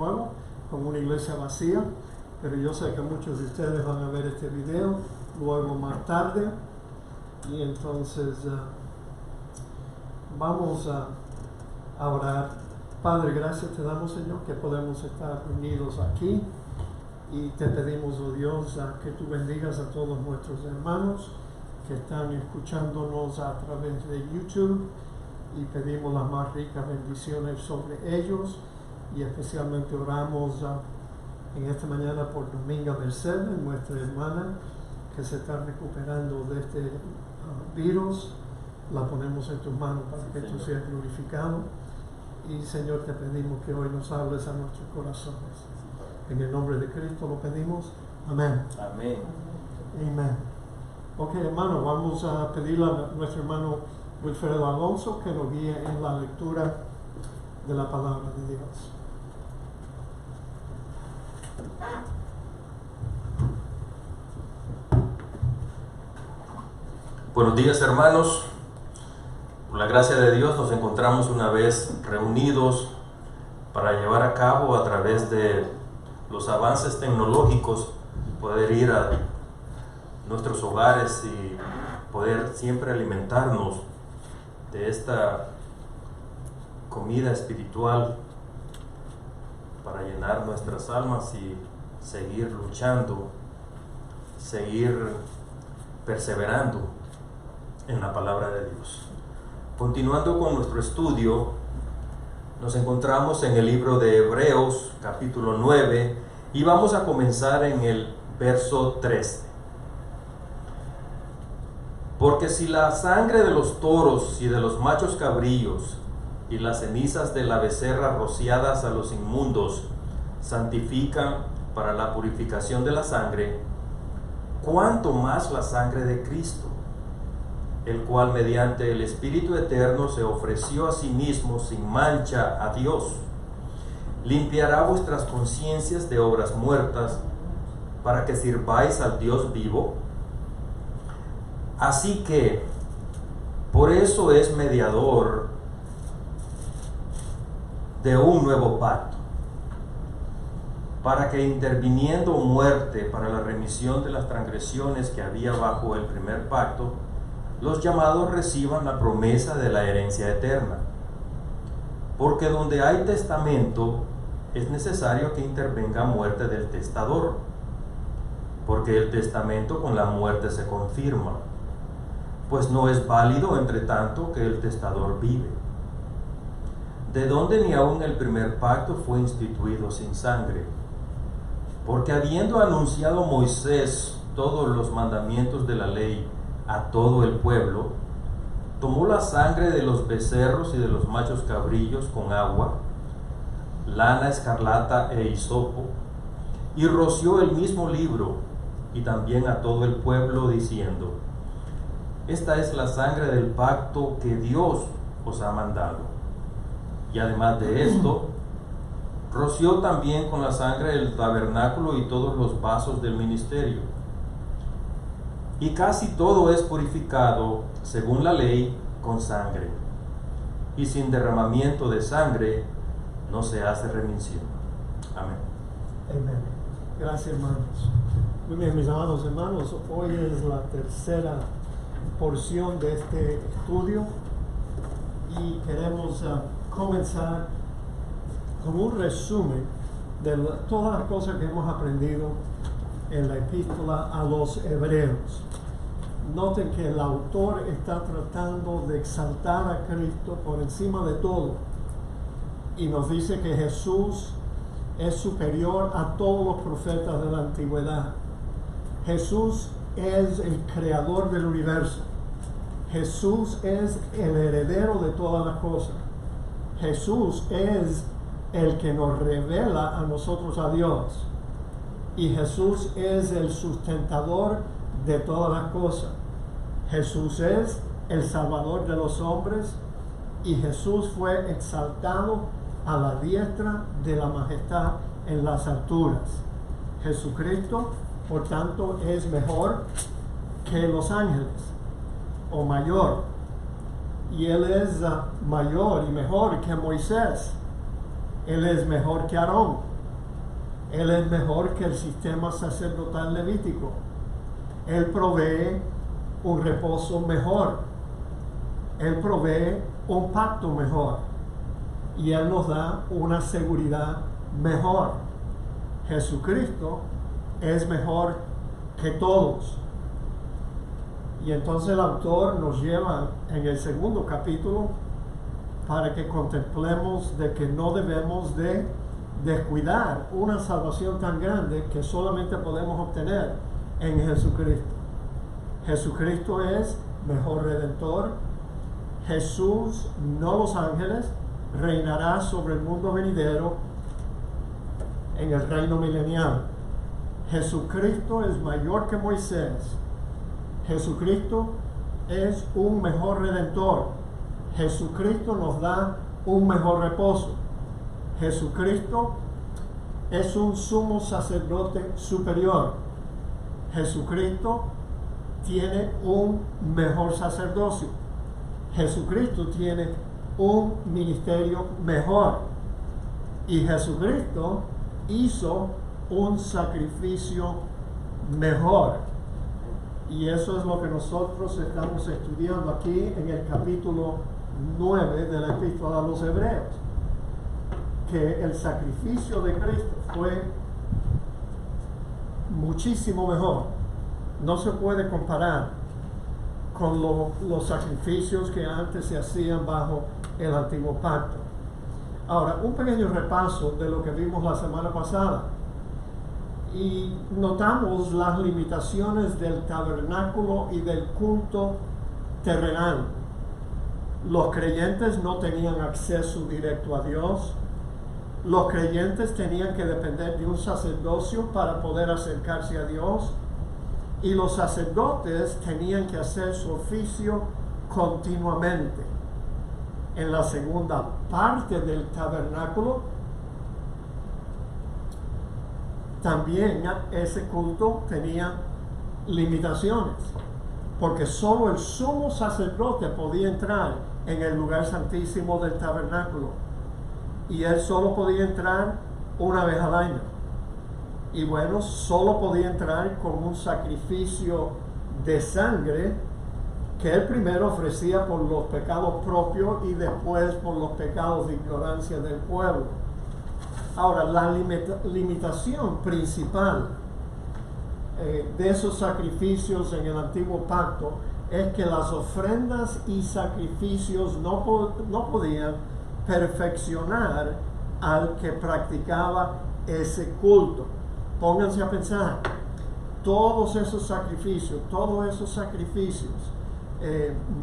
nuevo, con una iglesia vacía, pero yo sé que muchos de ustedes van a ver este video luego más tarde, y entonces vamos a orar. Padre, gracias te damos, Señor, que podemos estar unidos aquí, y te pedimos, oh Dios, que tú bendigas a todos nuestros hermanos que están escuchándonos a través de YouTube, y pedimos las más ricas bendiciones sobre ellos. Y especialmente oramos en esta mañana por Dominga Mercedes, nuestra hermana que se está recuperando de este virus. La ponemos en tus manos para que tú seas glorificado. Y Señor, te pedimos que hoy nos hables a nuestros corazones. En el nombre de Cristo lo pedimos. Amén. Amén. Amén. Ok, hermano, vamos a pedirle a nuestro hermano Wilfredo Alonso que nos guíe en la lectura de la palabra de Dios. Buenos días, hermanos. Por la gracia de Dios nos encontramos una vez reunidos para llevar a cabo, a través de los avances tecnológicos, poder ir a nuestros hogares y poder siempre alimentarnos de esta comida espiritual para llenar nuestras almas y seguir luchando, seguir perseverando en la palabra de Dios. Continuando con nuestro estudio, nos encontramos en el libro de Hebreos, capítulo 9, y vamos a comenzar en el verso 13. Porque si la sangre de los toros y de los machos cabríos y las cenizas de la becerra rociadas a los inmundos santifican para la purificación de la sangre, ¿cuánto más la sangre de Cristo, el cual mediante el Espíritu Eterno se ofreció a sí mismo sin mancha a Dios, limpiará vuestras conciencias de obras muertas para que sirváis al Dios vivo? Así que, por eso es mediador de un nuevo pacto, para que interviniendo muerte para la remisión de las transgresiones que había bajo el primer pacto, los llamados reciban la promesa de la herencia eterna. Porque donde hay testamento, es necesario que intervenga muerte del testador, porque el testamento con la muerte se confirma, pues no es válido entre tanto que el testador vive. De donde ni aun el primer pacto fue instituido sin sangre, porque habiendo anunciado Moisés todos los mandamientos de la ley a todo el pueblo, tomó la sangre de los becerros y de los machos cabrillos con agua, lana escarlata e hisopo, y roció el mismo libro y también a todo el pueblo, diciendo: esta es la sangre del pacto que Dios os ha mandado. Y además de esto, roció también con la sangre el tabernáculo y todos los vasos del ministerio. Y casi todo es purificado, según la ley, con sangre. Y sin derramamiento de sangre no se hace remisión. Amén. Amén. Gracias, hermanos. Muy bien, mis amados hermanos, hoy es la tercera porción de este estudio y queremos comenzar con un resumen de todas las cosas que hemos aprendido en la epístola a los Hebreos. Noten que el autor está tratando de exaltar a Cristo por encima de todo, y nos dice que Jesús es superior a todos los profetas de la antigüedad. Jesús es el creador del universo. Jesús es el heredero de todas las cosas. Jesús es el que nos revela a nosotros a Dios. Y Jesús es el sustentador de todas las cosas. Jesús es el salvador de los hombres, y Jesús fue exaltado a la diestra de la majestad en las alturas. Jesucristo, por tanto, es mejor que los ángeles, o mayor, y Él es mayor y mejor que Moisés. Él es mejor que Aarón. Él es mejor que el sistema sacerdotal levítico. Él provee un reposo mejor. Él provee un pacto mejor. Y Él nos da una seguridad mejor. Jesucristo es mejor que todos. Y entonces el autor nos lleva en el segundo capítulo para que contemplemos de que no debemos de descuidar una salvación tan grande que solamente podemos obtener en Jesucristo. Jesucristo es mejor redentor. Jesús, no los ángeles, reinará sobre el mundo venidero en el reino milenial. Jesucristo es mayor que Moisés. Jesucristo es un mejor redentor. Jesucristo nos da un mejor reposo. Jesucristo es un sumo sacerdote superior. Jesucristo tiene un mejor sacerdocio. Jesucristo tiene un ministerio mejor. Y Jesucristo hizo un sacrificio mejor. Y eso es lo que nosotros estamos estudiando aquí en el capítulo 9 de la Epístola a los Hebreos. Que el sacrificio de Cristo fue muchísimo mejor. No se puede comparar con los sacrificios que antes se hacían bajo el antiguo pacto. Ahora, un pequeño repaso de lo que vimos la semana pasada. Y notamos las limitaciones del tabernáculo y del culto terrenal. Los creyentes no tenían acceso directo a Dios. Los creyentes tenían que depender de un sacerdocio para poder acercarse a Dios. Y los sacerdotes tenían que hacer su oficio continuamente. En la segunda parte del tabernáculo, también ese culto tenía limitaciones, porque solo el sumo sacerdote podía entrar en el lugar santísimo del tabernáculo, y él solo podía entrar una vez al año. Y bueno, solo podía entrar con un sacrificio de sangre que él primero ofrecía por los pecados propios y después por los pecados de ignorancia del pueblo. Ahora, la limitación principal de esos sacrificios en el antiguo pacto es que las ofrendas y sacrificios no podían perfeccionar al que practicaba ese culto. Pónganse a pensar, todos esos sacrificios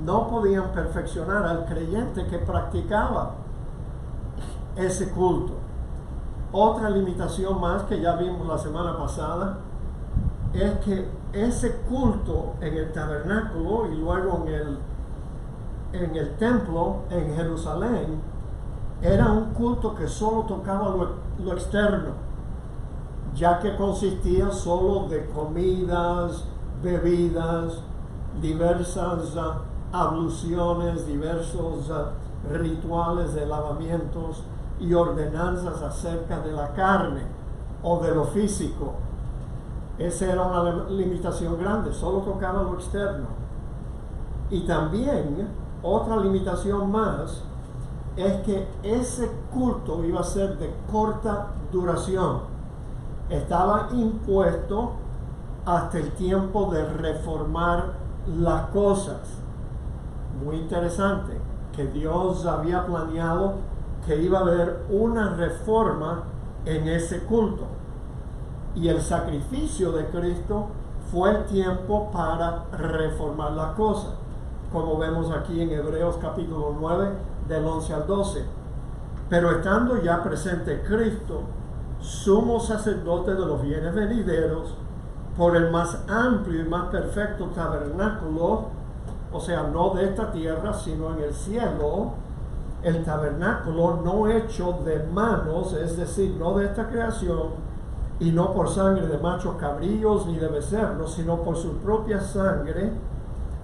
no podían perfeccionar al creyente que practicaba ese culto. Otra limitación más que ya vimos la semana pasada es que ese culto en el tabernáculo y luego en el templo en Jerusalén era un culto que solo tocaba lo externo, ya que consistía solo de comidas, bebidas, diversas abluciones, diversos rituales de lavamientos y ordenanzas acerca de la carne o de lo físico. Esa era una limitación grande, solo tocaba lo externo. Y también otra limitación más es que ese culto iba a ser de corta duración. Estaba impuesto hasta el tiempo de reformar las cosas. Muy interesante que Dios había planeado que iba a haber una reforma en ese culto. Y el sacrificio de Cristo fue el tiempo para reformar las cosas, como vemos aquí en Hebreos capítulo 9, del 11 al 12. Pero estando ya presente Cristo, sumo sacerdote de los bienes venideros, por el más amplio y más perfecto tabernáculo, o sea, no de esta tierra, sino en el cielo, el tabernáculo no hecho de manos, es decir, no de esta creación, y no por sangre de machos cabríos ni de becerros, sino por su propia sangre,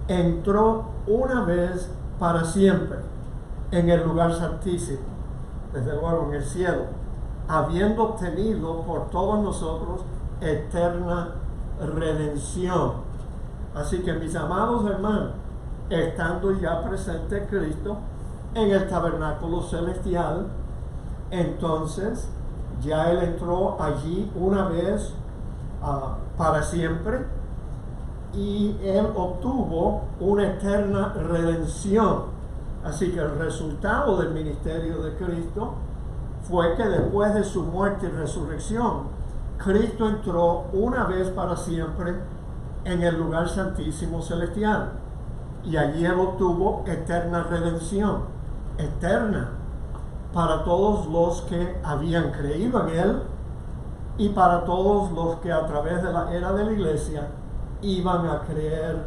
entró una vez para siempre en el lugar santísimo, desde luego en el cielo. habiendo obtenido por todos nosotros eterna redención. Así que, mis amados hermanos, estando ya presente Cristo en el tabernáculo celestial, entonces ya Él entró allí una vez para siempre, y Él obtuvo una eterna redención. Así que el resultado del ministerio de Cristo fue que después de su muerte y resurrección, Cristo entró una vez para siempre en el lugar santísimo celestial, y allí Él obtuvo eterna redención, eterna, para todos los que habían creído en Él y para todos los que a través de la era de la iglesia iban a creer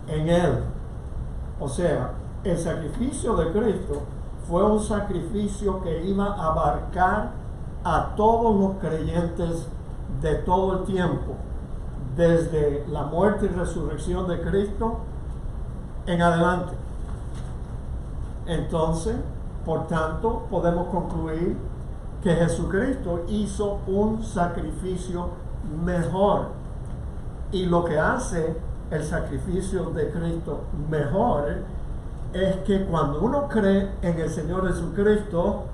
en Él. O sea, el sacrificio de Cristo fue un sacrificio que iba a abarcar a todos los creyentes de todo el tiempo, desde la muerte y resurrección de Cristo en adelante. Entonces, por tanto, podemos concluir que Jesucristo hizo un sacrificio mejor. Y lo que hace el sacrificio de Cristo mejor es que cuando uno cree en el Señor Jesucristo,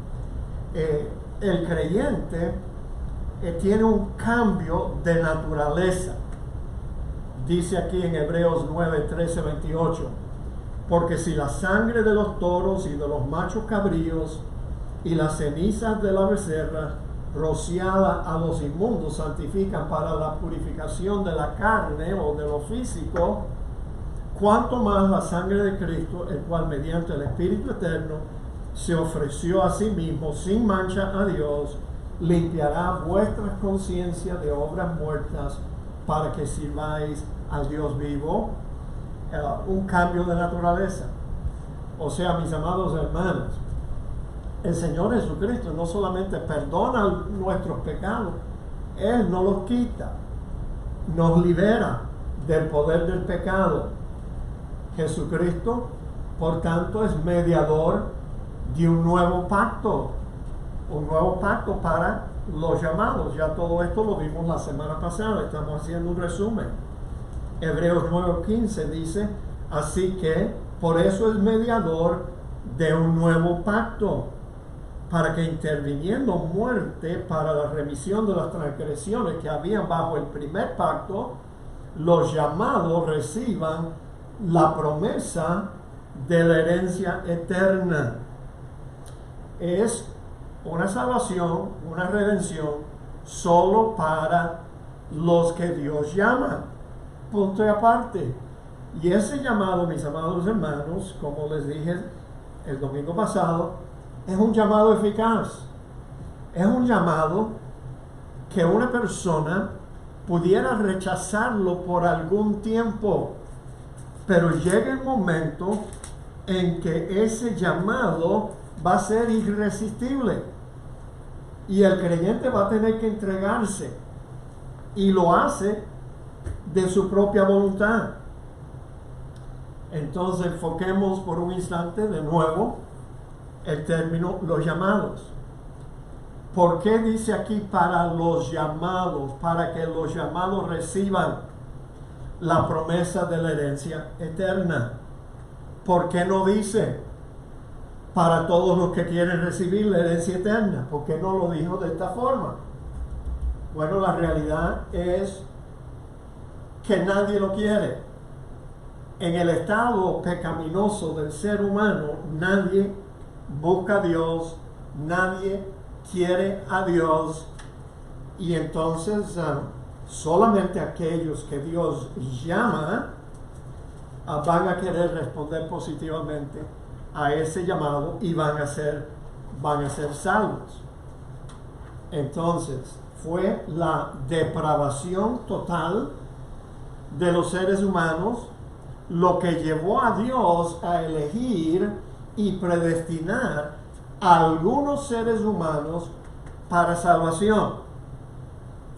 el creyente tiene un cambio de naturaleza. Dice aquí en Hebreos 9, 13, 28, porque si la sangre de los toros y de los machos cabríos y las cenizas de la becerra rociada a los inmundos santifican para la purificación de la carne o de lo físico, cuánto más la sangre de Cristo, el cual mediante el Espíritu Eterno se ofreció a sí mismo sin mancha a Dios, limpiará vuestras conciencias de obras muertas para que sirváis al Dios vivo. Un cambio de naturaleza. O sea, mis amados hermanos, el Señor Jesucristo no solamente perdona nuestros pecados, Él no los quita, nos libera del poder del pecado. Jesucristo, por tanto, es mediador de un nuevo pacto para los llamados. Ya todo esto lo vimos la semana pasada, estamos haciendo un resumen. Hebreos 9:15 dice, así que por eso es mediador de un nuevo pacto, para que interviniendo muerte para la remisión de las transgresiones que habían bajo el primer pacto, los llamados reciban la promesa de la herencia eterna. Es una salvación, una redención, solo para los que Dios llama. Punto y aparte. Y ese llamado, mis amados hermanos, como les dije el domingo pasado, es un llamado eficaz. Es un llamado que una persona pudiera rechazarlo por algún tiempo, pero llega el momento en que ese llamado va a ser irresistible y el creyente va a tener que entregarse, y lo hace de su propia voluntad. Entonces enfoquemos por un instante de nuevo el término los llamados. ¿Por qué dice aquí para los llamados? Para que los llamados reciban la promesa de la herencia eterna. ¿Por qué no dice para todos los que quieren recibir la herencia eterna? ¿Por qué no lo dijo de esta forma? Bueno, la realidad es que nadie lo quiere. En el estado pecaminoso del ser humano, nadie busca a Dios, nadie quiere a Dios, y entonces solamente aquellos que Dios llama van a querer responder positivamente a ese llamado y van a ser salvos. Entonces fue la depravación total de los seres humanos lo que llevó a Dios a elegir y predestinar a algunos seres humanos para salvación.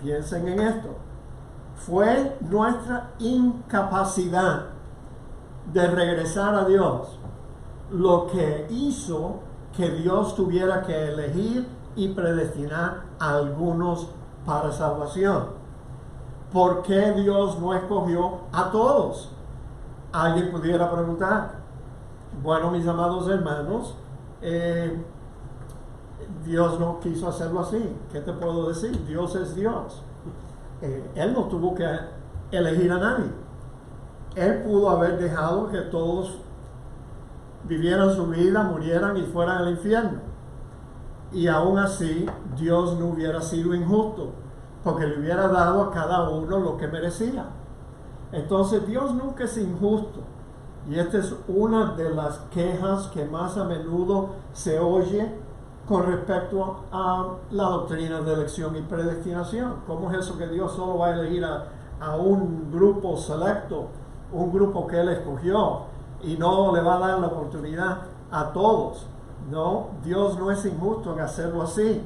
Piensen en esto. Fue nuestra incapacidad de regresar a Dios lo que hizo que Dios tuviera que elegir y predestinar a algunos para salvación. ¿Por qué Dios no escogió a todos? Alguien pudiera preguntar. Bueno, mis amados hermanos, Dios no quiso hacerlo así. ¿Qué te puedo decir? Dios es Dios. Él no tuvo que elegir a nadie. Él pudo haber dejado que todos vivieran su vida, murieran y fueran al infierno. Y aún así, Dios no hubiera sido injusto, porque le hubiera dado a cada uno lo que merecía. Entonces, Dios nunca es injusto. Y esta es una de las quejas que más a menudo se oye con respecto a la doctrina de elección y predestinación. ¿Cómo es eso que Dios solo va a elegir a un grupo selecto, un grupo que Él escogió, y no le va a dar la oportunidad a todos? No, Dios no es injusto en hacerlo así.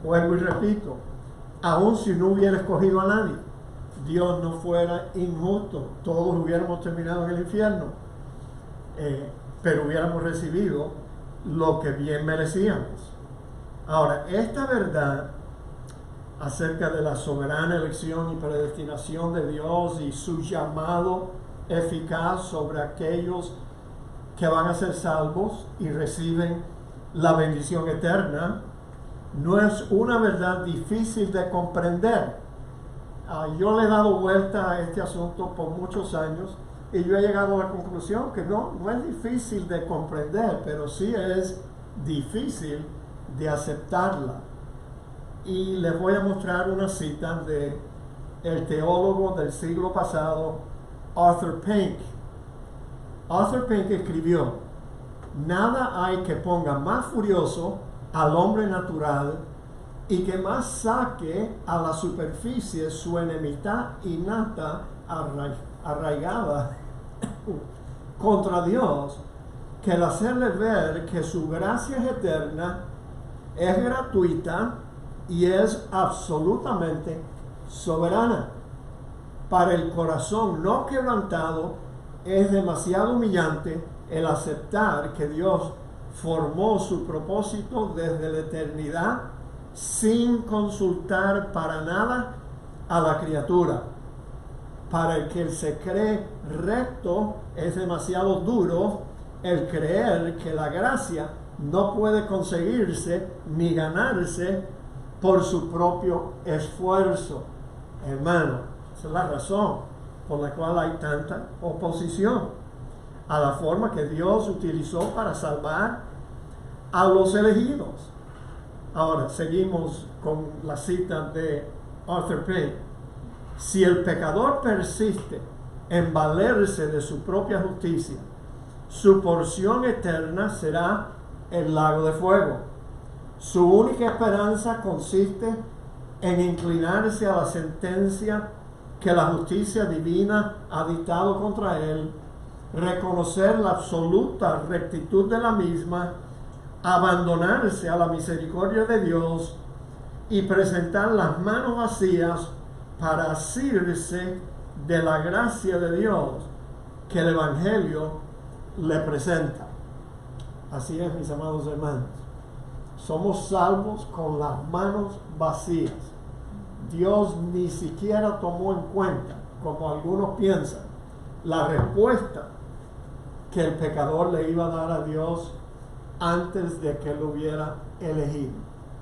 Vuelvo y repito, aun si no hubiera escogido a nadie, Dios no fuera injusto, todos hubiéramos terminado en el infierno, pero hubiéramos recibido lo que bien merecíamos. Ahora, esta verdad acerca de la soberana elección y predestinación de Dios y su llamado eficaz sobre aquellos que van a ser salvos y reciben la bendición eterna, no es una verdad difícil de comprender. Yo le he dado vuelta a este asunto por muchos años y yo he llegado a la conclusión que no es difícil de comprender, pero sí es difícil de aceptarla. Y les voy a mostrar una cita de el teólogo del siglo pasado, Arthur Pink. Arthur Pink escribió: nada hay que ponga más furioso al hombre natural y que más saque a la superficie su enemistad innata arraigada contra Dios, que el hacerle ver que su gracia es eterna, es gratuita y es absolutamente soberana. Para el corazón no quebrantado es demasiado humillante el aceptar que Dios formó su propósito desde la eternidad sin consultar para nada a la criatura. Para el que se cree recto es demasiado duro el creer que la gracia no puede conseguirse ni ganarse por su propio esfuerzo. Hermano, esa es la razón por la cual hay tanta oposición a la forma que Dios utilizó para salvar a los elegidos. Ahora, seguimos con la cita de Arthur Pink. Si el pecador persiste en valerse de su propia justicia, su porción eterna será el lago de fuego. Su única esperanza consiste en inclinarse a la sentencia que la justicia divina ha dictado contra él, reconocer la absoluta rectitud de la misma, abandonarse a la misericordia de Dios y presentar las manos vacías para asirse de la gracia de Dios que el Evangelio le presenta. Así es, mis amados hermanos. Somos salvos con las manos vacías. Dios ni siquiera tomó en cuenta, como algunos piensan, la respuesta que el pecador le iba a dar a Dios antes de que lo hubiera elegido.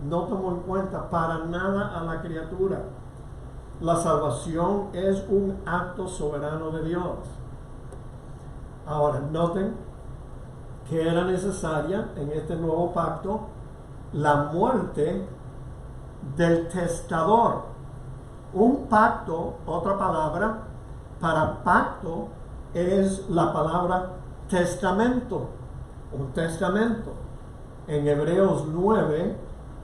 No tomó en cuenta para nada a la criatura. La salvación es un acto soberano de Dios. Ahora, noten que era necesaria en este nuevo pacto la muerte del testador. Un pacto, otra palabra para pacto es la palabra testamento. Un testamento. En Hebreos 9,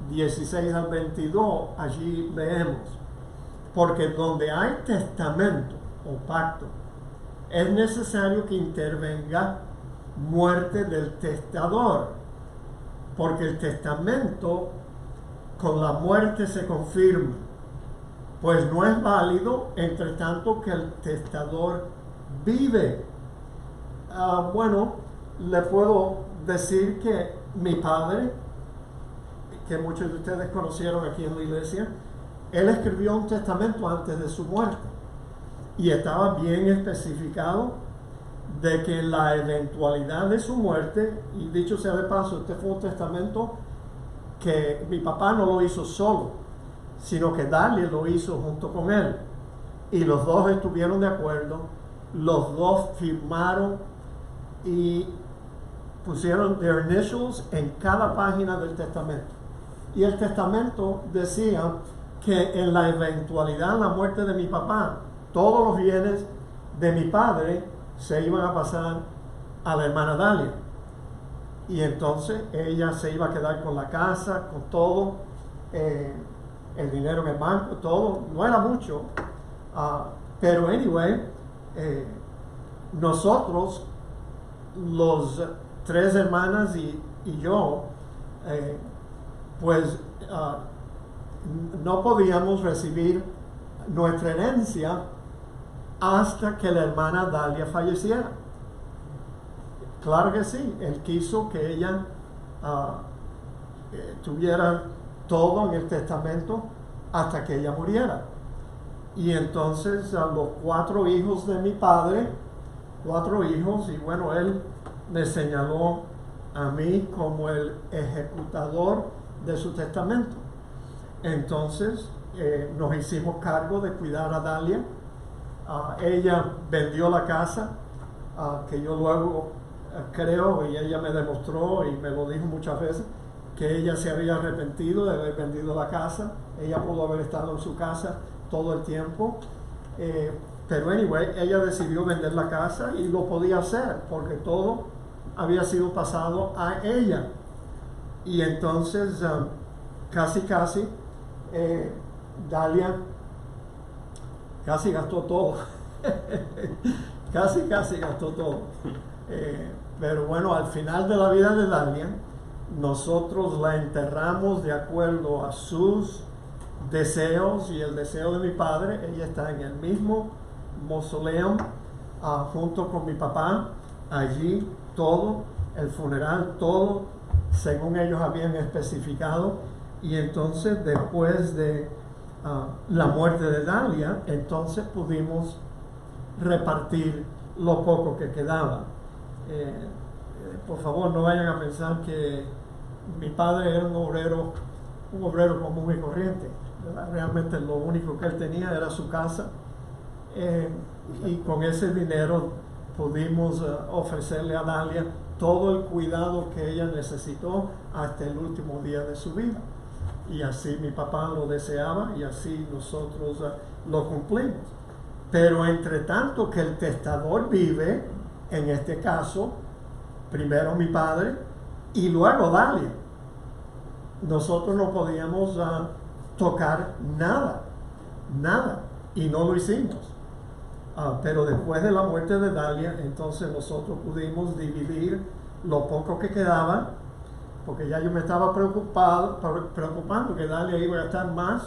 16 al 22, allí leemos: porque donde hay testamento o pacto, es necesario que intervenga muerte del testador, porque el testamento con la muerte se confirma, pues no es válido entre tanto que el testador vive. Bueno, le puedo decir que mi padre que muchos de ustedes conocieron aquí en la iglesia, él escribió un testamento antes de su muerte y estaba bien especificado de que en la eventualidad de su muerte, y dicho sea de paso, este fue un testamento que mi papá no lo hizo solo, sino que Dalia lo hizo junto con él, y los dos estuvieron de acuerdo, los dos firmaron y pusieron their initials en cada página del testamento. Y el testamento decía que en la eventualidad de la muerte de mi papá, todos los bienes de mi padre se iban a pasar a la hermana Dalia. Y entonces ella se iba a quedar con la casa, con todo, el dinero en el banco, todo. No era mucho, pero anyway, nosotros, los tres hermanas y yo, pues no podíamos recibir nuestra herencia hasta que la hermana Dalia falleciera. Claro que sí, él quiso que ella tuviera todo en el testamento hasta que ella muriera. Y entonces a los 4 hijos de mi padre, 4 hijos, y bueno, él me señaló a mí como el ejecutador de su testamento. Entonces nos hicimos cargo de cuidar a Dalia. Ella vendió la casa, que yo luego creo, y ella me demostró y me lo dijo muchas veces, que ella se había arrepentido de haber vendido la casa. Ella pudo haber estado en su casa todo el tiempo, pero anyway, ella decidió vender la casa y lo podía hacer porque todo había sido pasado a ella. Y entonces casi Dalia casi gastó todo. casi gastó todo. Pero bueno, al final de la vida de Dalia, nosotros la enterramos de acuerdo a sus deseos y el deseo de mi padre. Ella está en el mismo mausoleo junto con mi papá. Allí todo, el funeral, todo según ellos habían especificado. Y entonces después de la muerte de Dalia, entonces pudimos repartir lo poco que quedaba. Por favor, no vayan a pensar que mi padre era un obrero común y corriente. Realmente lo único que él tenía era su casa, y con ese dinero pudimos ofrecerle a Dalia todo el cuidado que ella necesitó hasta el último día de su vida. Y así mi papá lo deseaba y así nosotros lo cumplimos. Pero entre tanto que el testador vive, en este caso, primero mi padre y luego Dalia, nosotros no podíamos tocar nada, y no lo hicimos. Pero después de la muerte de Dalia, entonces nosotros pudimos dividir lo poco que quedaba, porque ya yo me estaba preocupando que Dalia iba a gastar más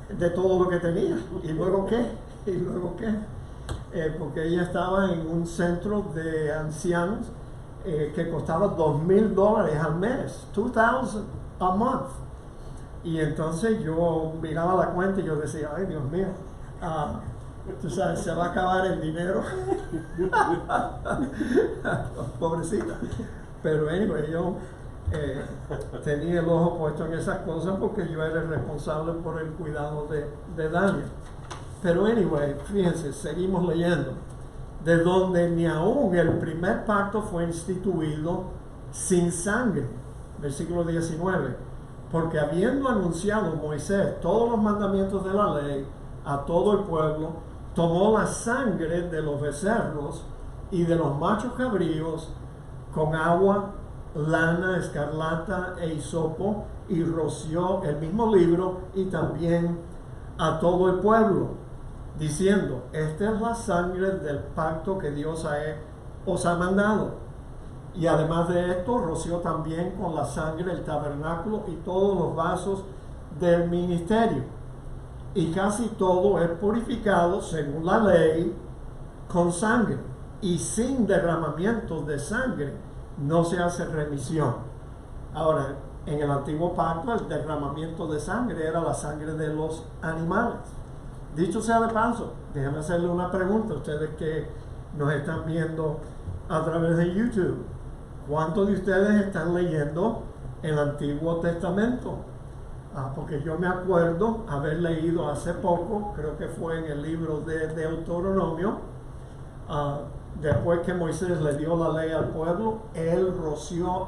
de todo lo que tenía. ¿Y luego qué? Porque ella estaba en un centro de ancianos que costaba $2,000 al mes, $2,000 a month. Y entonces yo miraba la cuenta y yo decía, ay Dios mío, tú sabes, se va a acabar el dinero. Pobrecita. Pero anyway, yo tenía el ojo puesto en esas cosas porque yo era el responsable por el cuidado de Dalia. Pero anyway, fíjense, seguimos leyendo. De donde ni aún el primer pacto fue instituido sin sangre. Versículo 19. Porque habiendo anunciado Moisés todos los mandamientos de la ley a todo el pueblo, tomó la sangre de los becerros y de los machos cabríos con agua, lana, escarlata e hisopo, y roció el mismo libro y también a todo el pueblo, diciendo, esta es la sangre del pacto que Dios os ha mandado. Y además de esto, roció también con la sangre el tabernáculo y todos los vasos del ministerio. Y casi todo es purificado según la ley con sangre, y sin derramamiento de sangre no se hace remisión. Ahora, En el antiguo pacto, el derramamiento de sangre era la sangre de los animales. Dicho sea de paso, déjenme hacerle una pregunta a ustedes que nos están viendo a través de YouTube. ¿Cuántos de ustedes están leyendo el Antiguo Testamento? Porque yo me acuerdo haber leído hace poco, creo que fue en el libro de Deuteronomio, después que Moisés le dio la ley al pueblo, él roció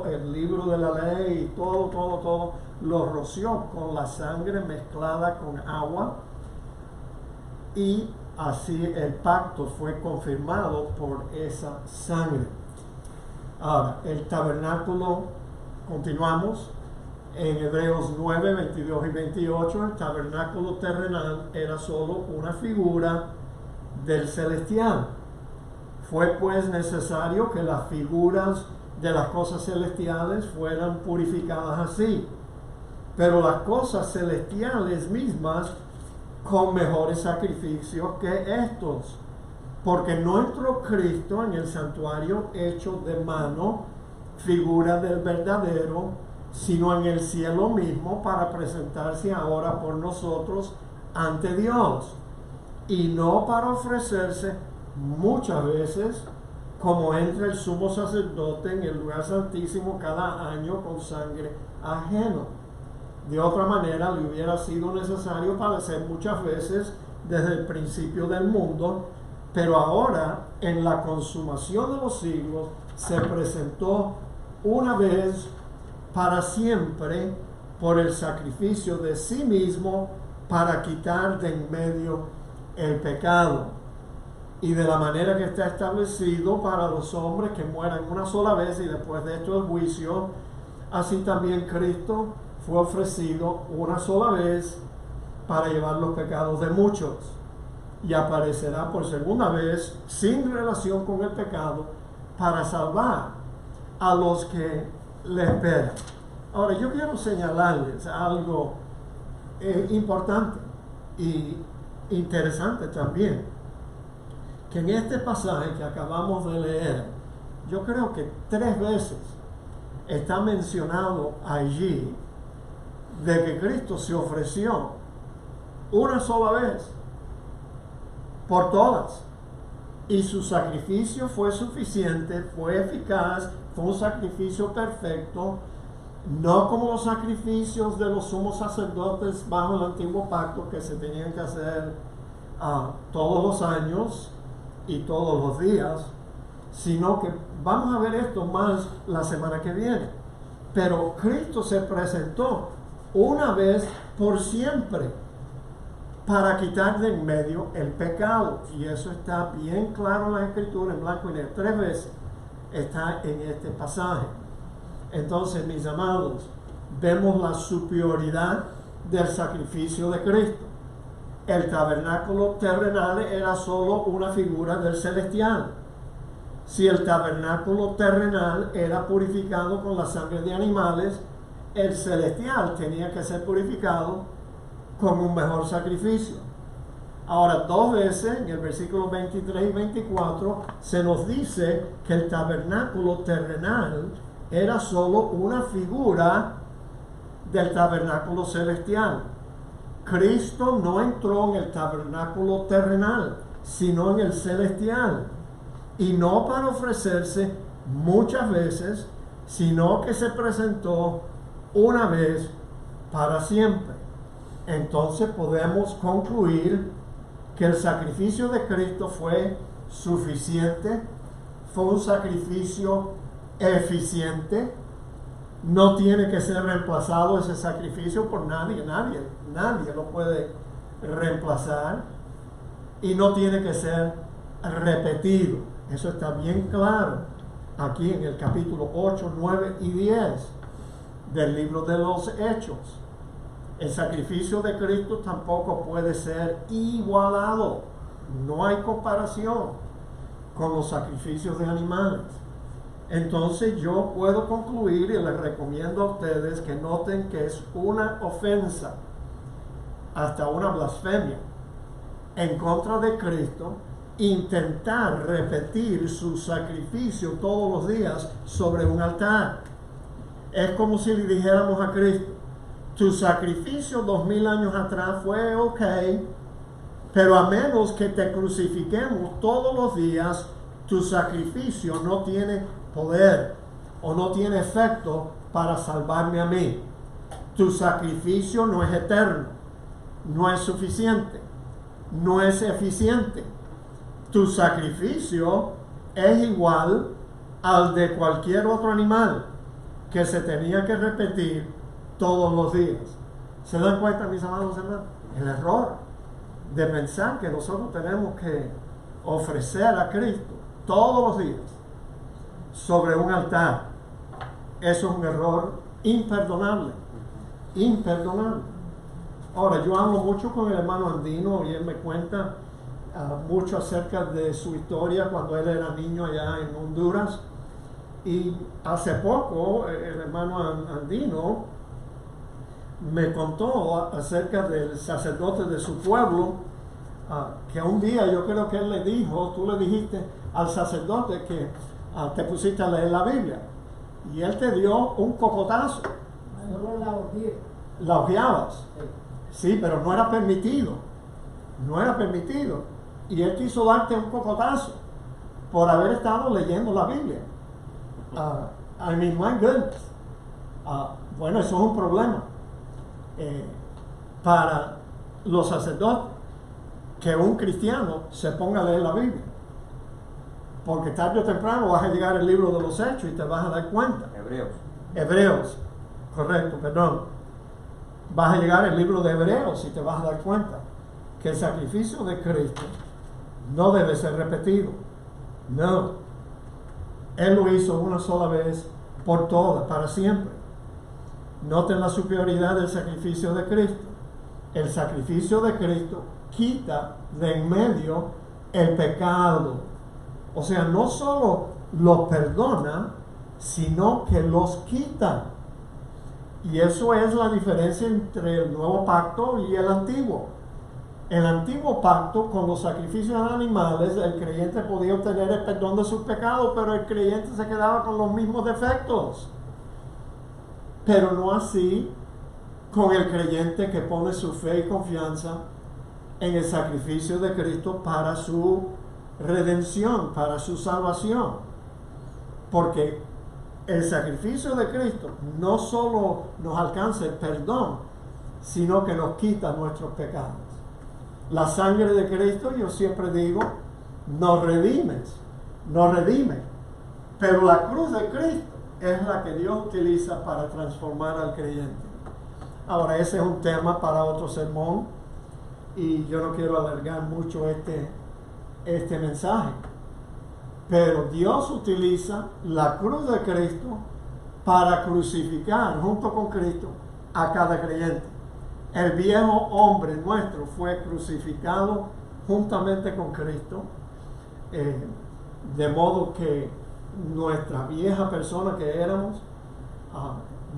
el libro de la ley y todo, lo roció con la sangre mezclada con agua, y así el pacto fue confirmado por esa sangre. Ahora, el tabernáculo, continuamos, en Hebreos 9, 22 y 28, el tabernáculo terrenal era solo una figura del celestial. Fue pues necesario que las figuras de las cosas celestiales fueran purificadas así, pero las cosas celestiales mismas con mejores sacrificios que estos, porque no entró Cristo en el santuario hecho de mano, figura del verdadero, sino en el cielo mismo, para presentarse ahora por nosotros ante Dios, y no para ofrecerse muchas veces, como entra el sumo sacerdote en el lugar santísimo cada año con sangre ajeno. De otra manera, le hubiera sido necesario padecer muchas veces desde el principio del mundo, pero ahora, en la consumación de los siglos, se presentó una vez para siempre por el sacrificio de sí mismo para quitar de en medio el pecado. Y de la manera que está establecido para los hombres que mueran una sola vez y después de esto el juicio, así también Cristo fue ofrecido una sola vez para llevar los pecados de muchos, y aparecerá por segunda vez sin relación con el pecado para salvar a los que le esperan. Ahora, yo quiero señalarles algo importante y interesante también, que en este pasaje que acabamos de leer, yo creo que 3 veces está mencionado allí de que Cristo se ofreció una sola vez por todas, y su sacrificio fue suficiente, fue eficaz, fue un sacrificio perfecto, no como los sacrificios de los sumos sacerdotes bajo el antiguo pacto, que se tenían que hacer todos los años y todos los días, sino que vamos a ver esto más la semana que viene. Pero Cristo se presentó una vez por siempre para quitar de en medio el pecado, y eso está bien claro en la Escritura, en blanco y negro. 3 veces está en este pasaje. Entonces, mis amados, vemos la superioridad del sacrificio de Cristo. El tabernáculo terrenal era solo una figura del celestial. Si el tabernáculo terrenal era purificado con la sangre de animales, el celestial tenía que ser purificado con un mejor sacrificio. Ahora, 2 veces, en el versículo 23 y 24, se nos dice que el tabernáculo terrenal era solo una figura del tabernáculo celestial. Cristo no entró en el tabernáculo terrenal, sino en el celestial, y no para ofrecerse muchas veces, sino que se presentó una vez para siempre. Entonces podemos concluir que el sacrificio de Cristo fue suficiente, fue un sacrificio eficiente, no tiene que ser reemplazado ese sacrificio por nadie lo puede reemplazar, y no tiene que ser repetido. Eso está bien claro aquí en el capítulo 8, 9 y 10 del libro de los Hechos. El sacrificio de Cristo tampoco puede ser igualado, no hay comparación con los sacrificios de animales. Entonces yo puedo concluir, y les recomiendo a ustedes que noten que es una ofensa, hasta una blasfemia, en contra de Cristo, intentar repetir su sacrificio todos los días sobre un altar. Es como si le dijéramos a Cristo, tu sacrificio 2000 años atrás fue ok, pero a menos que te crucifiquemos todos los días, tu sacrificio no tiene poder o no tiene efecto para salvarme a mí. Tu sacrificio no es eterno, no es suficiente, no es eficiente. Tu sacrificio es igual al de cualquier otro animal que se tenía que repetir todos los días. ¿Se dan cuenta, mis amados hermanos? El error de pensar que nosotros tenemos que ofrecer a Cristo todos los días sobre un altar. Eso es un error imperdonable. Imperdonable. Ahora, yo hablo mucho con el hermano Andino y él me cuenta mucho acerca de su historia cuando él era niño allá en Honduras. Y hace poco el hermano Andino me contó acerca del sacerdote de su pueblo, que un día yo creo que él le dijo, tú le dijiste al sacerdote que te pusiste a leer la Biblia y él te dio un cocotazo. Solo la odié. La ojeabas. Sí, pero no era permitido. No era permitido. Y él quiso darte un cocotazo por haber estado leyendo la Biblia. I mean, my goodness. Bueno, eso es un problema para los sacerdotes, que un cristiano se ponga a leer la Biblia. Porque tarde o temprano vas a llegar al libro de los Hechos y te vas a dar cuenta. Hebreos, correcto, perdón. Vas a llegar al libro de Hebreos y te vas a dar cuenta que el sacrificio de Cristo no debe ser repetido. No. Él lo hizo una sola vez por todas, para siempre. Noten la superioridad del sacrificio de Cristo. El sacrificio de Cristo quita de en medio el pecado. O sea, no solo los perdona, sino que los quita. Y eso es la diferencia entre el nuevo pacto y el antiguo. El antiguo pacto, con los sacrificios de animales, el creyente podía obtener el perdón de sus pecados, pero el creyente se quedaba con los mismos defectos. Pero no así con el creyente que pone su fe y confianza en el sacrificio de Cristo para su redención, para su salvación. Porque el sacrificio de Cristo no solo nos alcanza el perdón, sino que nos quita nuestros pecados. La sangre de Cristo, yo siempre digo, nos redime. Pero la cruz de Cristo es la que Dios utiliza para transformar al creyente. Ahora, ese es un tema para otro sermón y yo no quiero alargar mucho este mensaje. Pero Dios utiliza la cruz de Cristo para crucificar junto con Cristo a cada creyente. El viejo hombre nuestro fue crucificado juntamente con Cristo, de modo que nuestra vieja persona que éramos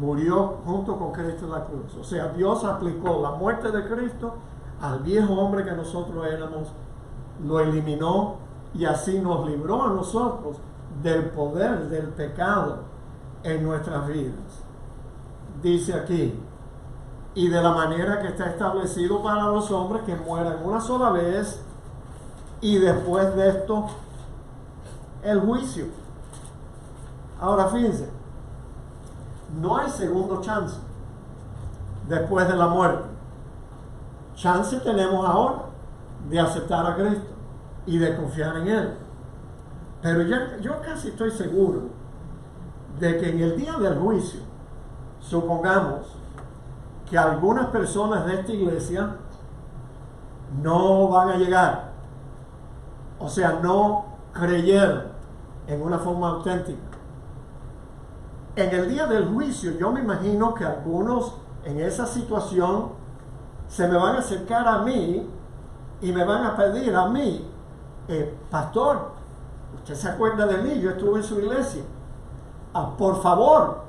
murió junto con Cristo en la cruz. O sea, Dios aplicó la muerte de Cristo al viejo hombre que nosotros éramos, lo eliminó y así nos libró a nosotros del poder del pecado en nuestras vidas. Dice aquí, y de la manera que está establecido para los hombres que mueran una sola vez y después de esto el juicio. Ahora fíjense, no hay segundo chance después de la muerte. Chance tenemos ahora de aceptar a Cristo y de confiar en Él. Pero yo casi estoy seguro de que en el día del juicio, supongamos que algunas personas de esta iglesia no van a llegar, o sea, no creyeron en una forma auténtica. En el día del juicio, yo me imagino que algunos en esa situación se me van a acercar a mí y me van a pedir a mí, pastor, usted se acuerda de mí, yo estuve en su iglesia, por favor,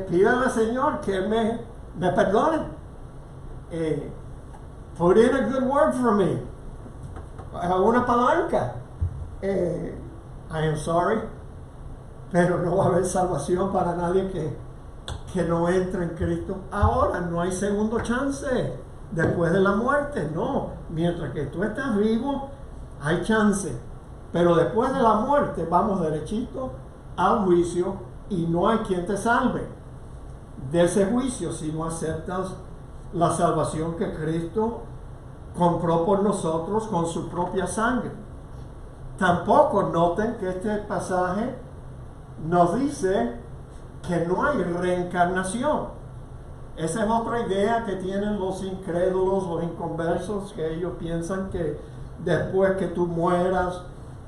pídale al Señor que me perdone, put in a good word for me, una palanca. I am sorry, pero no va a haber salvación para nadie que no entra en Cristo ahora. No hay segundo chance después de la muerte. No, mientras que tú estás vivo, hay chance. Pero después de la muerte vamos derechito al juicio y no hay quien te salve de ese juicio si no aceptas la salvación que Cristo compró por nosotros con su propia sangre. Tampoco noten que este pasaje nos dice que no hay reencarnación. Esa es otra idea que tienen los incrédulos, los inconversos, que ellos piensan que después que tú mueras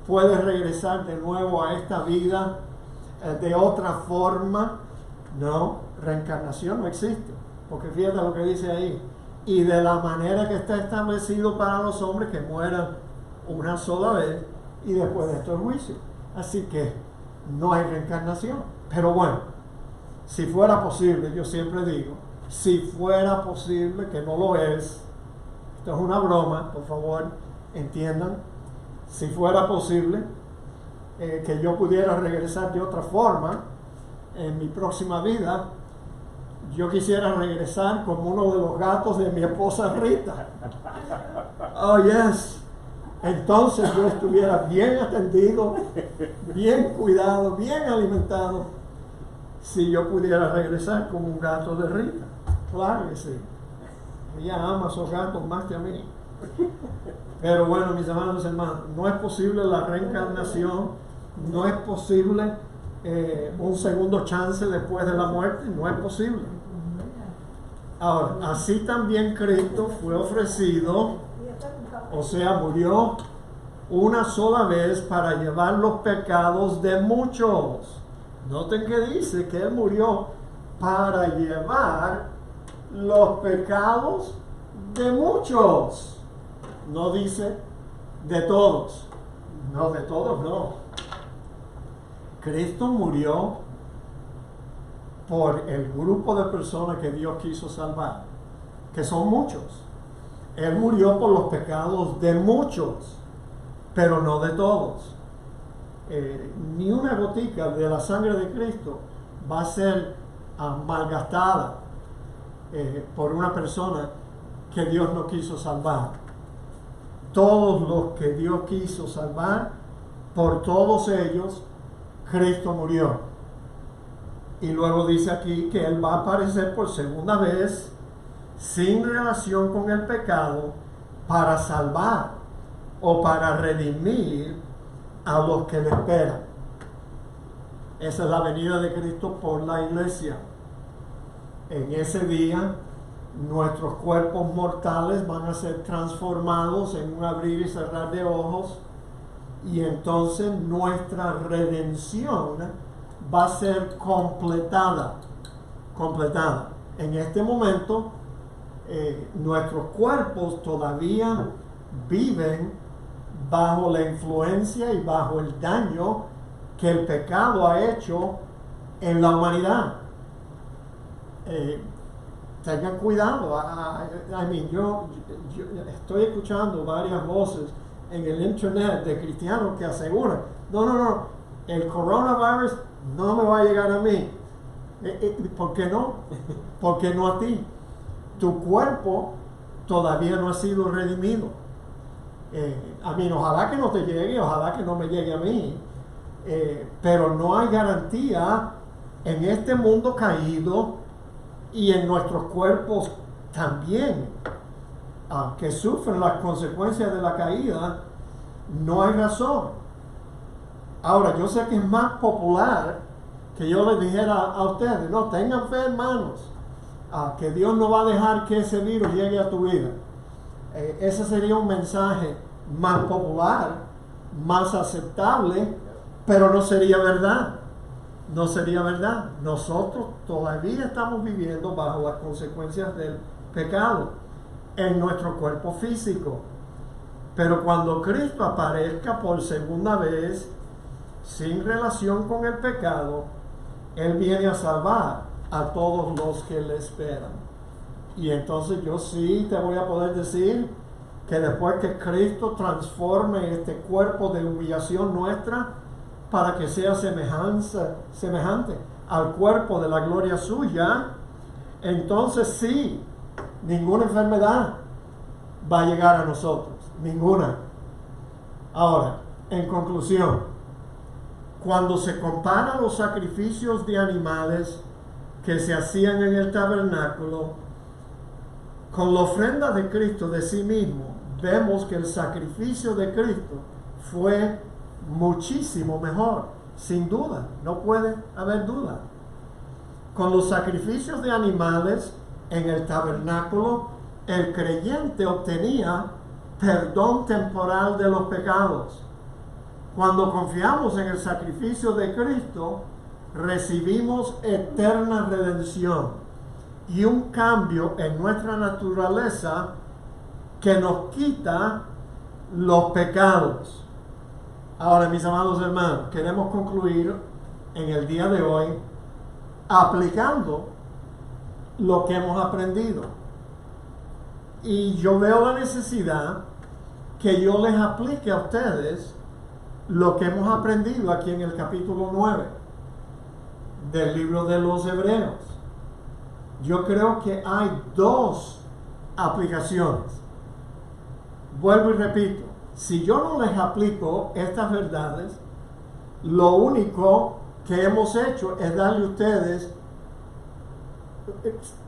puedes regresar de nuevo a esta vida de otra forma. No, reencarnación no existe, porque fíjate lo que dice ahí: y de la manera que está establecido para los hombres, que mueran una sola vez y después de esto el juicio. Así que no hay reencarnación. Pero bueno, si fuera posible, yo siempre digo, si fuera posible, que no lo es, esto es una broma, por favor, entiendan, si fuera posible que yo pudiera regresar de otra forma en mi próxima vida, yo quisiera regresar como uno de los gatos de mi esposa Rita. Oh, yes. Entonces yo estuviera bien atendido, bien cuidado, bien alimentado, si yo pudiera regresar como un gato de Rita. Claro que sí. Ella ama a esos gatos más que a mí. Pero bueno, mis amados hermanos, no es posible la reencarnación, no es posible un segundo chance después de la muerte, no es posible. Ahora, así también Cristo fue ofrecido, o sea, murió una sola vez para llevar los pecados de muchos. Noten que dice que Él murió para llevar los pecados de muchos. No dice de todos. No, de todos no. Cristo murió por el grupo de personas que Dios quiso salvar, que son muchos. Él murió por los pecados de muchos, pero no de todos. Ni una gotica de la sangre de Cristo va a ser malgastada por una persona que Dios no quiso salvar. Todos los que Dios quiso salvar, por todos ellos, Cristo murió. Y luego dice aquí que Él va a aparecer por segunda vez, sin relación con el pecado, para salvar o para redimir a los que le esperan. Esa es la venida de Cristo por la iglesia. En ese día, nuestros cuerpos mortales van a ser transformados en un abrir y cerrar de ojos, y entonces nuestra redención va a ser completada. En este momento, nuestros cuerpos todavía viven bajo la influencia y bajo el daño que el pecado ha hecho en la humanidad. Tengan cuidado. Yo estoy escuchando varias voces en el internet de cristianos que aseguran: no, el coronavirus no me va a llegar a mí. ¿Por qué no? ¿Por qué no a ti? Tu cuerpo todavía no ha sido redimido. Ojalá que no te llegue, ojalá que no me llegue a mí. Pero no hay garantía en este mundo caído y en nuestros cuerpos también, que sufren las consecuencias de la caída. No hay razón. Ahora, yo sé que es más popular que yo les dijera a ustedes: no, tengan fe, hermanos, que Dios no va a dejar que ese virus llegue a tu vida. Ese sería un mensaje más popular, más aceptable, pero no sería verdad. No sería verdad. Nosotros todavía estamos viviendo bajo las consecuencias del pecado en nuestro cuerpo físico. Pero cuando Cristo aparezca por segunda vez, sin relación con el pecado, Él viene a salvar a todos los que le esperan. Y entonces yo sí te voy a poder decir que después que Cristo transforme este cuerpo de humillación nuestra para que sea semejante al cuerpo de la gloria suya, entonces sí, ninguna enfermedad va a llegar a nosotros, ninguna. Ahora, en conclusión, cuando se comparan los sacrificios de animales que se hacían en el tabernáculo con la ofrenda de Cristo de sí mismo, vemos que el sacrificio de Cristo fue muchísimo mejor, sin duda, no puede haber duda. Con los sacrificios de animales en el tabernáculo, el creyente obtenía perdón temporal de los pecados. Cuando confiamos en el sacrificio de Cristo, recibimos eterna redención y un cambio en nuestra naturaleza que nos quita los pecados. Ahora, mis amados hermanos, queremos concluir en el día de hoy aplicando lo que hemos aprendido. Y yo veo la necesidad que yo les aplique a ustedes lo que hemos aprendido aquí en el capítulo 9 del libro de los Hebreos. Yo creo que hay dos aplicaciones. Vuelvo y repito, si yo no les aplico estas verdades, lo único que hemos hecho es darle a ustedes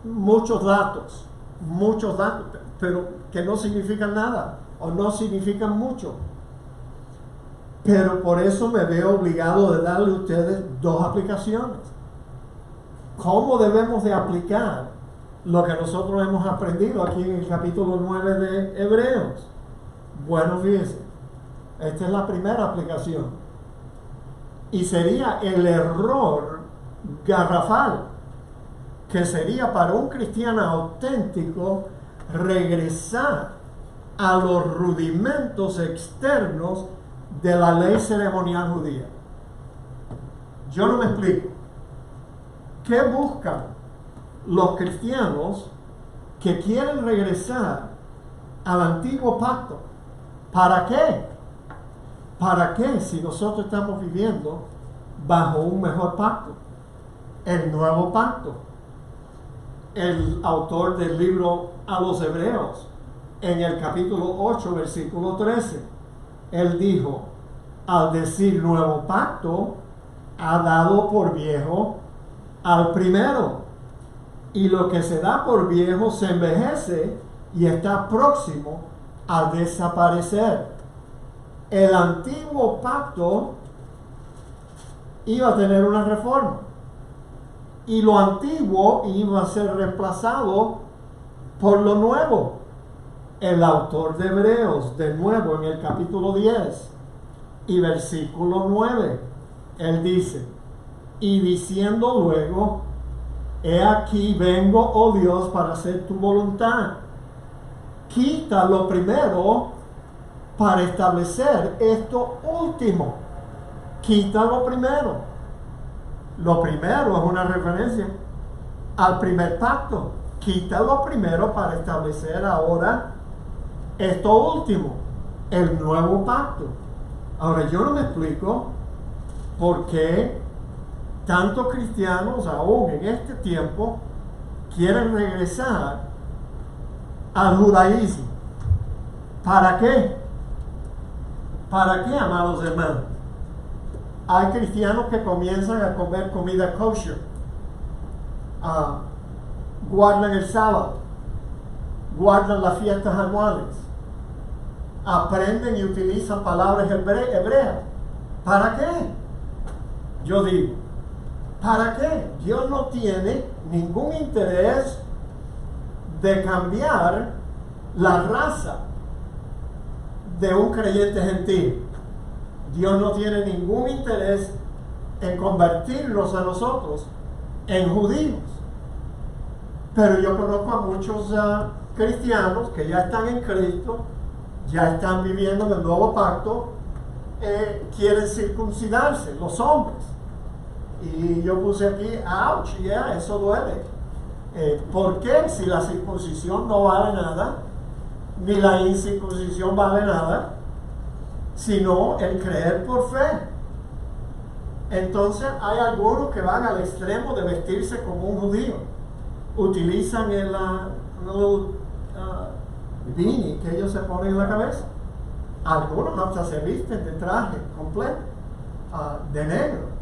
muchos datos, pero que no significan nada o no significan mucho. Pero por eso me veo obligado de darle a ustedes dos aplicaciones. ¿Cómo debemos de aplicar lo que nosotros hemos aprendido aquí en el capítulo 9 de Hebreos? Bueno, fíjense, esta es la primera aplicación. Y sería el error garrafal que sería para un cristiano auténtico regresar a los rudimentos externos de la ley ceremonial judía. Yo no me explico. ¿Qué buscan los cristianos que quieren regresar al antiguo pacto? ¿Para qué? ¿Para qué si nosotros estamos viviendo bajo un mejor pacto? El nuevo pacto. El autor del libro a los Hebreos, en el capítulo 8, versículo 13, él dijo, al decir nuevo pacto, ha dado por viejo al primero, y lo que se da por viejo se envejece y está próximo a desaparecer. El antiguo pacto iba a tener una reforma y lo antiguo iba a ser reemplazado por lo nuevo. El autor de Hebreos, de nuevo en el capítulo 10 y versículo 9, él dice, y diciendo luego, he aquí vengo, oh Dios, para hacer tu voluntad. Quita lo primero para establecer esto último. Quita lo primero. Lo primero es una referencia al primer pacto. Quita lo primero para establecer ahora esto último, el nuevo pacto. Ahora, yo no me explico por qué tantos cristianos aún en este tiempo quieren regresar al judaísmo. ¿Para qué? ¿Para qué, amados hermanos? Hay cristianos que comienzan a comer comida kosher, guardan el sábado, guardan las fiestas anuales, aprenden y utilizan palabras hebreas. ¿Para qué? Yo digo, ¿para qué? Dios no tiene ningún interés de cambiar la raza de un creyente gentil. Dios no tiene ningún interés en convertirnos a nosotros en judíos. Pero yo conozco a muchos cristianos que ya están en Cristo, ya están viviendo en el nuevo pacto, quieren circuncidarse, los hombres. Y yo puse aquí, ouch, eso duele. ¿Por qué? Si la circuncisión no vale nada, ni la incircuncisión vale nada, sino el creer por fe. Entonces hay algunos que van al extremo de vestirse como un judío. Utilizan el beanie que ellos se ponen en la cabeza. Algunos hasta se visten de traje completo, de negro.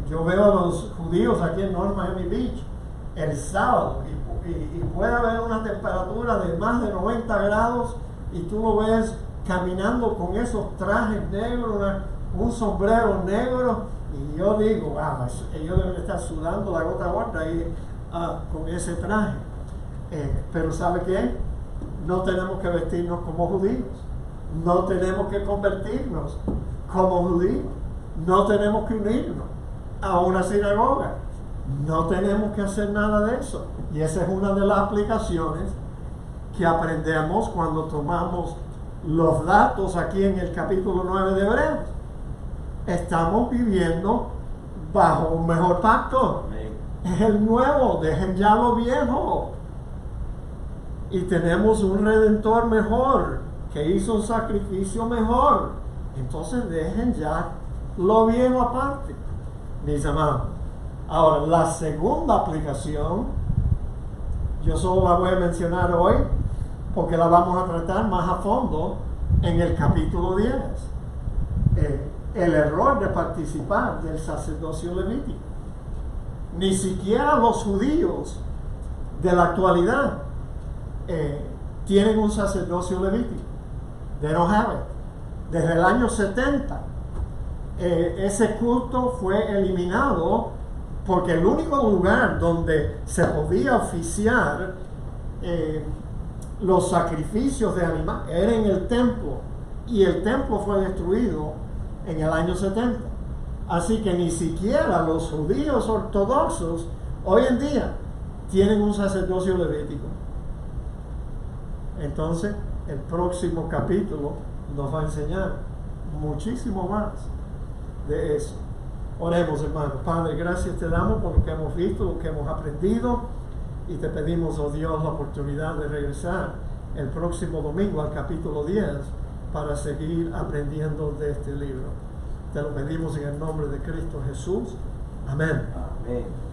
Yo veo a los judíos aquí en North Miami Beach el sábado y puede haber una temperatura de más de 90 grados y tú lo ves caminando con esos trajes negros, un sombrero negro, y yo digo, wow, ellos deben estar sudando la gota gorda ahí con ese traje. Pero ¿sabe qué? No tenemos que vestirnos como judíos, no tenemos que convertirnos como judíos, no tenemos que unirnos a una sinagoga, no tenemos que hacer nada de eso. Y esa es una de las aplicaciones que aprendemos cuando tomamos los datos aquí en el capítulo 9 de Hebreos. Estamos viviendo bajo un mejor pacto. Es el nuevo, dejen ya lo viejo. Y tenemos un redentor mejor, que hizo un sacrificio mejor. Entonces dejen ya lo viejo aparte, mis amados. Ahora, la segunda aplicación, yo solo la voy a mencionar hoy, porque la vamos a tratar más a fondo en el capítulo 10. El error de participar del sacerdocio levítico. Ni siquiera los judíos de la actualidad tienen un sacerdocio levítico. They don't have it. Desde el año 70 ese culto fue eliminado porque el único lugar donde se podía oficiar los sacrificios de animales era en el templo, y el templo fue destruido en el año 70. Así que ni siquiera los judíos ortodoxos hoy en día tienen un sacerdocio levítico. Entonces, el próximo capítulo nos va a enseñar muchísimo más de eso. Oremos, hermanos. Padre, gracias te damos por lo que hemos visto, lo que hemos aprendido, y te pedimos, oh Dios, la oportunidad de regresar el próximo domingo al capítulo 10 para seguir aprendiendo de este libro. Te lo pedimos en el nombre de Cristo Jesús. Amén. Amén.